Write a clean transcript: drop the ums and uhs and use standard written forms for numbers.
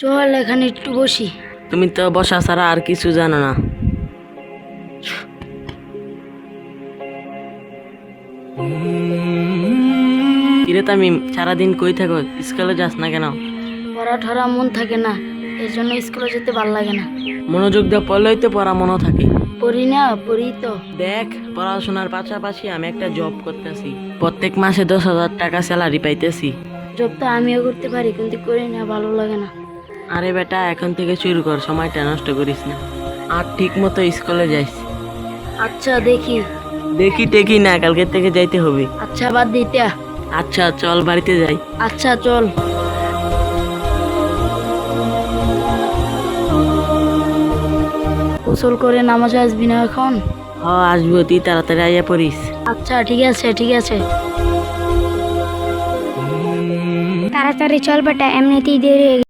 চল এখানে একটু বসি। তুমি তো বসা ছাড়া আর কিছু জানো না। কিরে তামিম, সারাদিন কই থাকো? স্কুলে যাস না কেন? পড়া ঠরা মন থাকে না, এর জন্য স্কুলে যেতে ভাল লাগে না। মনোযোগ দিয়ে পড়লেই তো পড়া মনে থাকে। পড়ি না, পড়ি তো। দেখ, পড়াশোনার পাশাপাশি আমি একটা জব করতেছি, প্রত্যেক মাসে 10,000 টাকা স্যালারি পাইতেছি। জব তো আমিও করতে পারি, কিন্তু করি না, ভালো লাগে না। আরে বেটা, এখন থেকে শুরু কর, সময়টা নষ্ট করিস না। আর ঠিক মতো স্কুলে যাইস। আচ্ছা দেখি। দেখি টেকি না, কালকে থেকে যাইতে হবে। আচ্ছা বাদ দিতে। আচ্ছা চল বাড়িতে যাই। আচ্ছা চল। গোসল করে নামাজে আসবি না এখন? আসবো, তুই তাড়াতাড়ি আইয়া পড়িস। আচ্ছা ঠিক আছে, ঠিক আছে। তাড়াতাড়ি চল বেটা, এমনিতেই দেরি হয়ে